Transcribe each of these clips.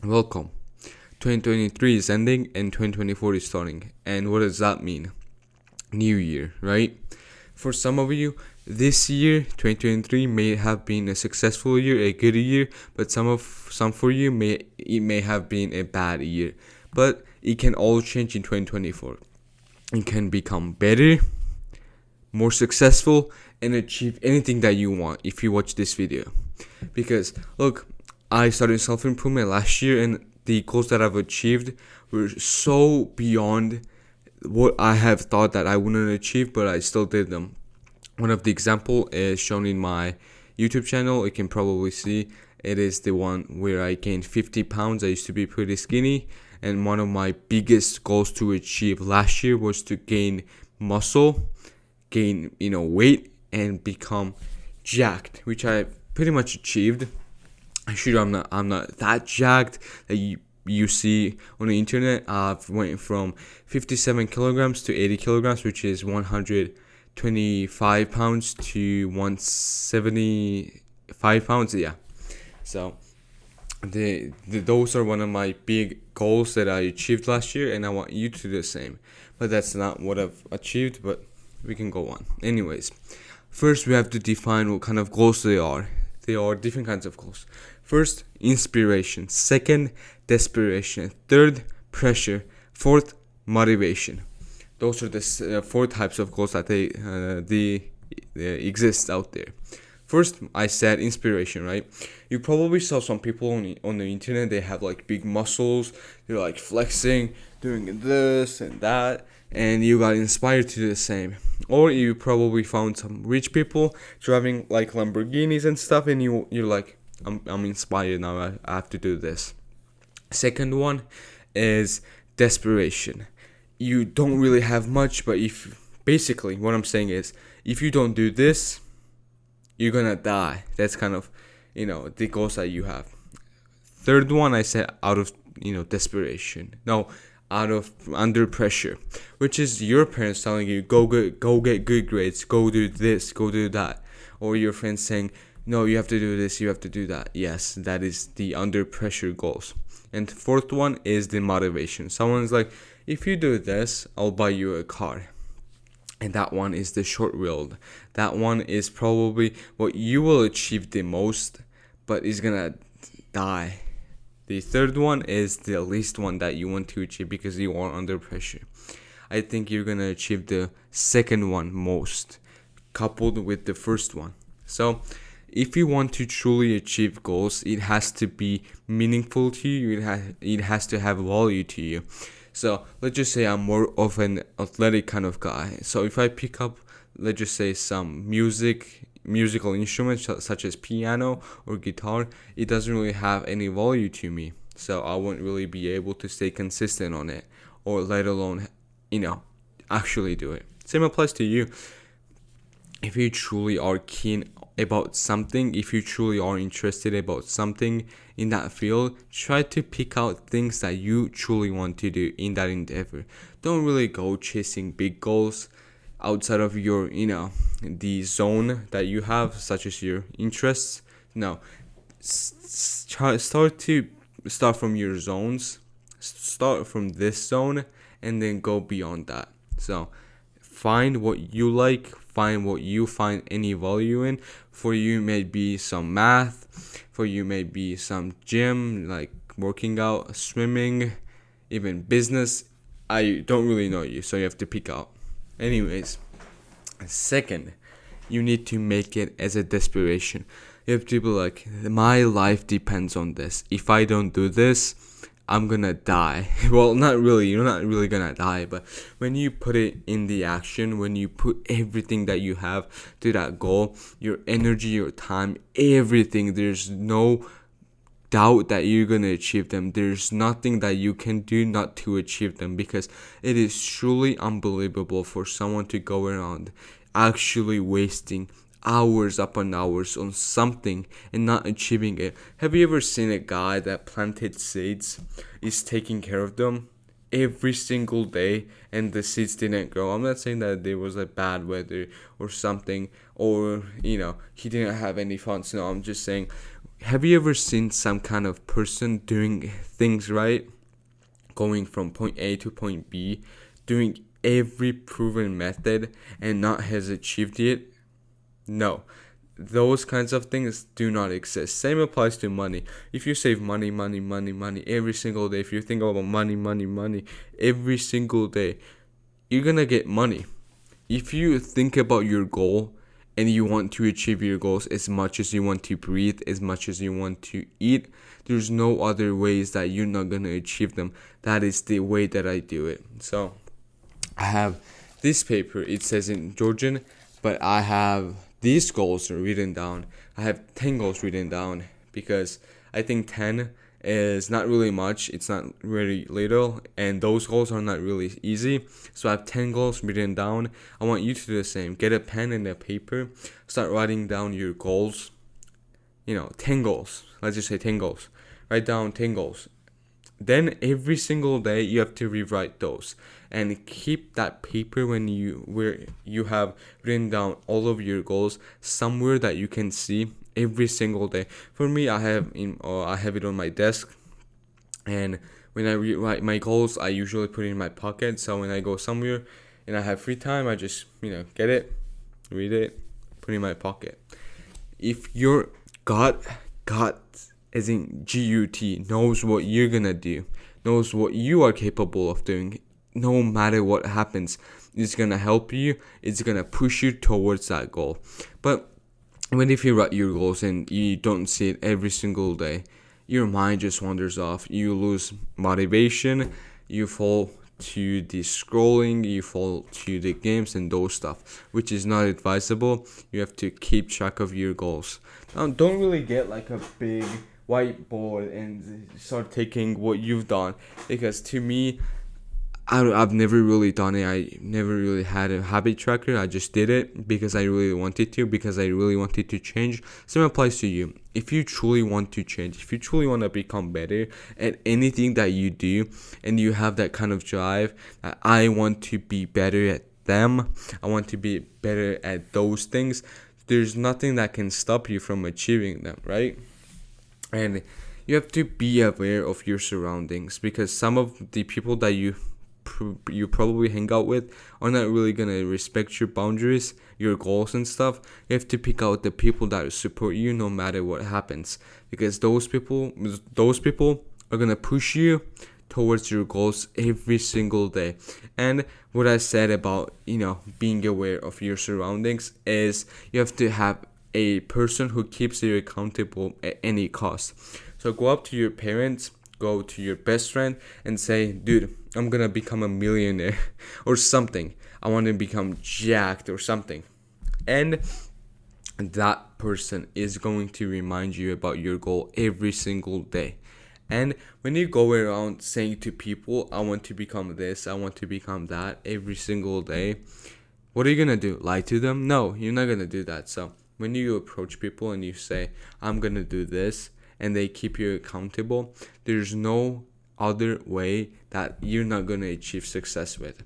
Welcome. 2023 is ending and 2024 is starting. And what does that mean? New year, right? For some of you, this year, 2023, may have been a successful year, a good year, but some for you it may have been a bad year. But it can all change in 2024. It can become better, more successful, and achieve anything that you want if you watch this video. Because look, I started self-improvement last year, and the goals that I've achieved were so beyond what I have thought that I wouldn't achieve, but I still did them. One of the example is shown in my YouTube channel. You can probably see it is the one where I gained 50 pounds. I used to be pretty skinny, and one of my biggest goals to achieve last year was to gain muscle, gain weight, and become jacked, which I pretty much achieved. Sure, I'm not that jacked that you see on the internet. I've went from 57 kilograms to 80 kilograms, which is 125 pounds to 175 pounds. Yeah, so those are one of my big goals that I achieved last year, and I want you to do the same. But that's not what I've achieved, but we can go on. Anyways, first we have to define what kind of goals they are. They are different kinds of goals. First, inspiration. Second, desperation. Third, pressure. Fourth, motivation. Those are the four types of goals that they exist out there. First, I said inspiration, right? You probably saw some people on the internet. They have like big muscles. They're like flexing, doing this and that, and you got inspired to do the same. Or you probably found some rich people driving like Lamborghinis and stuff, and you're like, I'm inspired now. I have to do this. Second one is desperation. You don't really have much, but basically what I'm saying is, if you don't do this, you're gonna die. That's kind of the goals that you have. Third one, I said out of desperation. No, out of under pressure, which is your parents telling you go get good grades, go do this, go do that, or your friends saying no, you have to do this, you have to do that. Yes, that is the under pressure goals. And the fourth one is the motivation. Someone's like, if you do this, I'll buy you a car. And that one is the short-willed. That one is probably what you will achieve the most, but is gonna die. The third one is the least one that you want to achieve because you are under pressure. I think you're gonna achieve the second one most, coupled with the first one. So if you want to truly achieve goals, it has to be meaningful to you. It has to have value to you. So let's just say I'm more of an athletic kind of guy. So if I pick up, let's just say, some musical instruments such as piano or guitar, it doesn't really have any value to me. So I won't really be able to stay consistent on it, or let alone, actually do it. Same applies to you. If you truly are keen about something, if you truly are interested about something in that field, try to pick out things that you truly want to do in that endeavor. Don't really go chasing big goals outside of your the zone that you have, such as your interests. No, start from your zones. Start from this zone and then go beyond that. So find what you like, find what you find any value in. For you may be some math, for you may be some gym, like working out, swimming, even business. I don't really know you, so you have to pick out. Anyways, second, you need to make it as a desperation. You have to be like, my life depends on this. If I don't do this, I'm gonna die. Well, not really, you're not really gonna die, but when you put it in the action, when you put everything that you have to that goal, your energy, your time, everything, there's no doubt that you're gonna achieve them. There's nothing that you can do not to achieve them, because it is truly unbelievable for someone to go around actually wasting hours upon hours on something and not achieving it. Have you ever seen a guy that planted seeds, is taking care of them every single day, and the seeds didn't grow? I'm not saying that there was a bad weather or something, or he didn't have any funds. No, I'm just saying have you ever seen some kind of person doing things right, going from point A to point B, doing every proven method and not has achieved it? No. Those kinds of things do not exist. Same applies to money. If you save money every single day, if you think about money every single day, you're gonna get money. If you think about your goal and you want to achieve your goals as much as you want to breathe, as much as you want to eat, there's no other ways that you're not gonna achieve them. That is the way that I do it. So I have this paper, it says in Georgian, but I have these goals are written down. I have 10 goals written down because I think 10 is not really much. It's not really little, and those goals are not really easy. So I have 10 goals written down. I want you to do the same. Get a pen and a paper. Start writing down your goals. 10 goals. Let's just say 10 goals. Write down 10 goals. Then every single day you have to rewrite those and keep that paper where you have written down all of your goals somewhere that you can see every single day. For me, I have it on my desk, and when I rewrite my goals, I usually put it in my pocket. So when I go somewhere and I have free time, I just get it, read it, put it in my pocket. If your gut as in GUT, knows what you're gonna do, knows what you are capable of doing, no matter what happens, it's gonna help you, it's gonna push you towards that goal. But if you write your goals and you don't see it every single day, your mind just wanders off. You lose motivation, you fall to the scrolling, you fall to the games and those stuff, which is not advisable. You have to keep track of your goals. Now, don't really get like a big whiteboard and start taking what you've done, because to me, I've never really done it. I never really had a habit tracker. I just did it because I really wanted to, because I really wanted to change. Same applies to you. If you truly want to change, if you truly want to become better at anything that you do, and you have that kind of drive that I want to be better at them, I want to be better at those things, there's nothing that can stop you from achieving them, right? And you have to be aware of your surroundings, because some of the people that you probably hang out with are not really gonna respect your boundaries, your goals and stuff. You have to pick out the people that support you no matter what happens, because those people are gonna push you towards your goals every single day. And what I said about being aware of your surroundings is you have to have a person who keeps you accountable at any cost. So go up to your parents, go to your best friend and say, dude, I'm gonna become a millionaire or something. I want to become jacked or something. And that person is going to remind you about your goal every single day. And when you go around saying to people, I want to become this, I want to become that every single day, what are you gonna do? Lie to them? No, you're not gonna do that. So when you approach people and you say, I'm gonna do this, and they keep you accountable, there's no other way that you're not gonna achieve success with.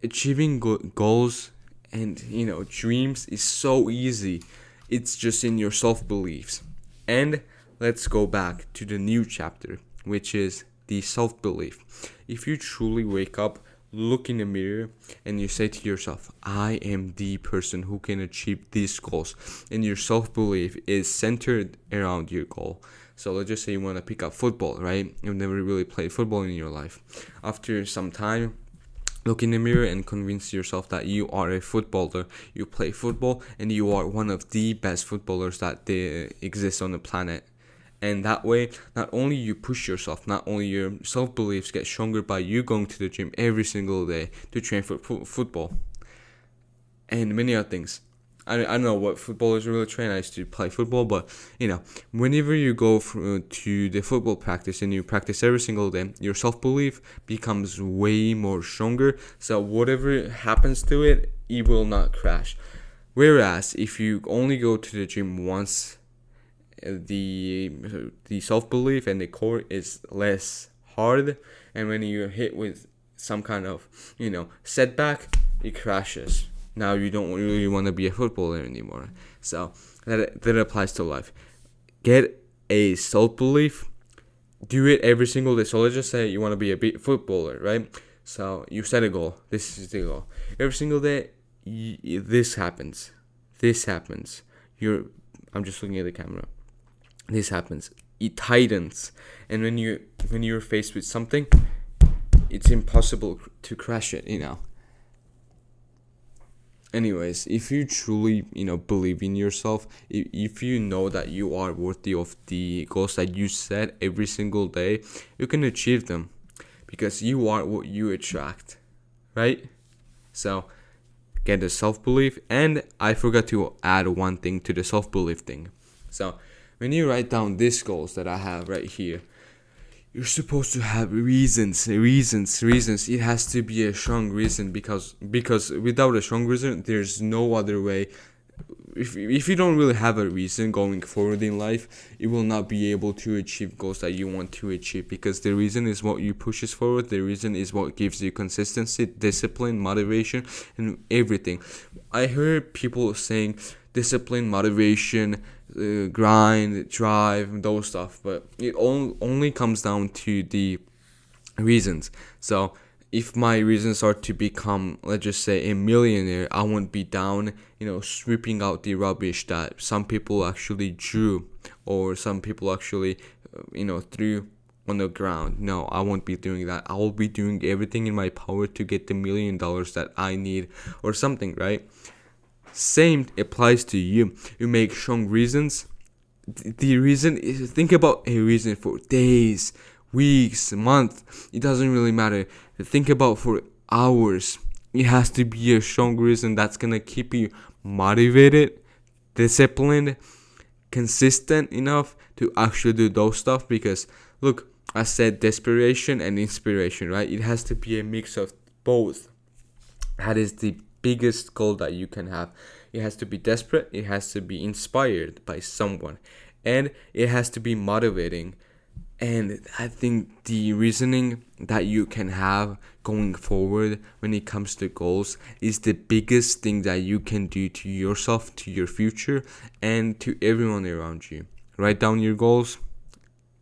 Achieving goals and dreams is so easy. It's just in your self-beliefs. And let's go back to the new chapter, which is the self-belief. If you truly wake up, look in the mirror, and you say to yourself, I am the person who can achieve these goals, and your self-belief is centered around your goal. So let's just say you want to pick up football, right? You've never really played football in your life. After some time, look in the mirror and convince yourself that you are a footballer. You play football and you are one of the best footballers that they exist on the planet. And that way, not only you push yourself, not only your self-beliefs get stronger by you going to the gym every single day to train for football and many other things. I don't know what footballers really train. I used to play football, but whenever you go to the football practice and you practice every single day, your self-belief becomes way more stronger. So whatever happens to it, it will not crash. Whereas if you only go to the gym once, the self-belief and the core is less hard, and when you're hit with some kind of setback, it crashes. Now you don't really want to be a footballer anymore. So that applies to life. Get a self-belief, do it every single day. So let's just say you want to be a footballer, right? So you set a goal. This is the goal. Every single day, this happens. This happens. I'm just looking at the camera. This happens. It tightens, and when you're faced with something, it's impossible to crash it. Anyways, if you truly believe in yourself, if you know that you are worthy of the goals that you set every single day, you can achieve them, because you are what you attract, right? So get the self-belief. And I forgot to add one thing to the self-belief thing. So when you write down these goals that I have right here, you're supposed to have reasons. It has to be a strong reason, because without a strong reason, there's no other way. If you don't really have a reason going forward in life, you will not be able to achieve goals that you want to achieve, because the reason is what you pushes forward. The reason is what gives you consistency, discipline, motivation, and everything. I heard people saying discipline, motivation, grind, drive, those stuff, but it only comes down to the reasons. So if my reasons are to become, let's just say, a millionaire, I won't be down, sweeping out the rubbish that some people actually drew, or some people actually, threw on the ground. No, I won't be doing that. I will be doing everything in my power to get the $1 million that I need, or something, right? Same applies to you. You make strong reasons. The reason is, think about a reason for days, weeks, month. It doesn't really matter. Think about for hours. It has to be a strong reason that's gonna keep you motivated, disciplined, consistent enough to actually do those stuff. Because look, I said desperation and inspiration, right? It has to be a mix of both. That is the biggest goal that you can have. It has to be desperate, it has to be inspired by someone, and it has to be motivating. And I think the reasoning that you can have going forward when it comes to goals is the biggest thing that you can do to yourself, to your future, and to everyone around you. Write down your goals,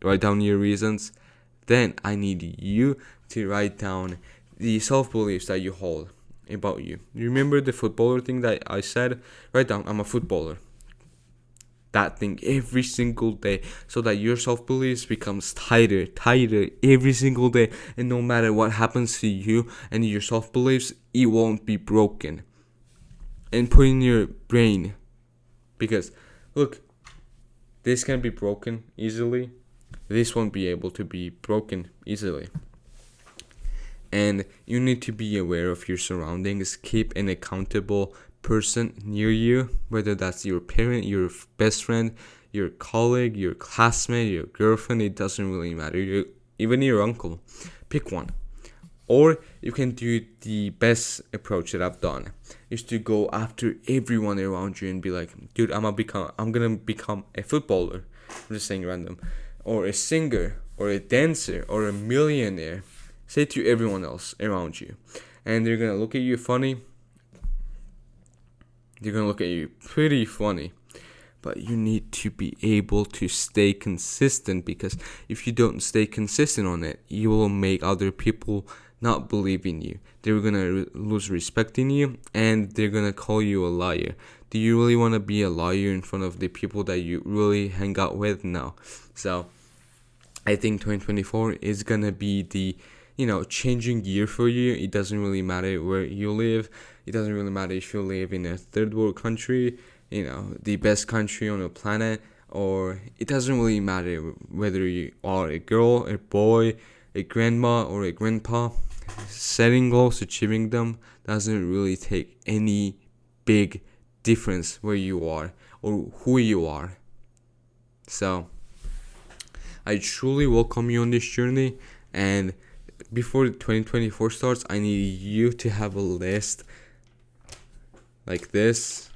write down your reasons. Then I need you to write down the self-beliefs that you hold about you. You remember the footballer thing that I said? Write down, I'm a footballer. That thing every single day, so that your self-beliefs becomes tighter every single day. And no matter what happens to you and your self-beliefs, it won't be broken. And put in your brain, because look, this can be broken easily. This won't be able to be broken easily. And you need to be aware of your surroundings. Keep an accountable person near you, whether that's your parent, your best friend, your colleague, your classmate, your girlfriend. It doesn't really matter. Even your uncle. Pick one. Or you can do the best approach that I've done, is to go after everyone around you and be like, dude, I'm gonna become a footballer. I'm just saying random. Or a singer, or a dancer, or a millionaire. Say to everyone else around you, and they're gonna look at you funny. They're gonna look at you pretty funny, but you need to be able to stay consistent, because if you don't stay consistent on it, you will make other people not believe in you. They're gonna lose respect in you, and they're gonna call you a liar. Do you really want to be a liar in front of the people that you really hang out with? No. So I think 2024 is gonna be the changing year for you. It doesn't really matter where you live. It doesn't really matter if you live in a third world country, the best country on the planet, or it doesn't really matter whether you are a girl, a boy, a grandma, or a grandpa. Setting goals, achieving them, doesn't really take any big difference where you are or who you are. So I truly welcome you on this journey, and before 2024 starts, I need you to have a list like this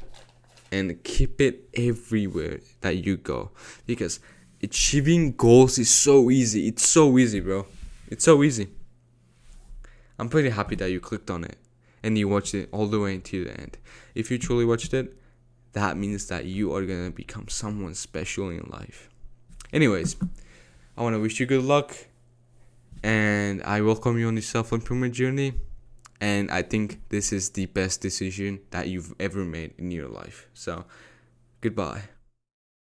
and keep it everywhere that you go, because achieving goals is so easy. It's so easy, bro. It's so easy. I'm pretty happy that you clicked on it and you watched it all the way to the end. If you truly watched it, that means that you are gonna become someone special in life. Anyways, I want to wish you good luck, and I welcome you on this self-improvement journey. And I think this is the best decision that you've ever made in your life. So, goodbye.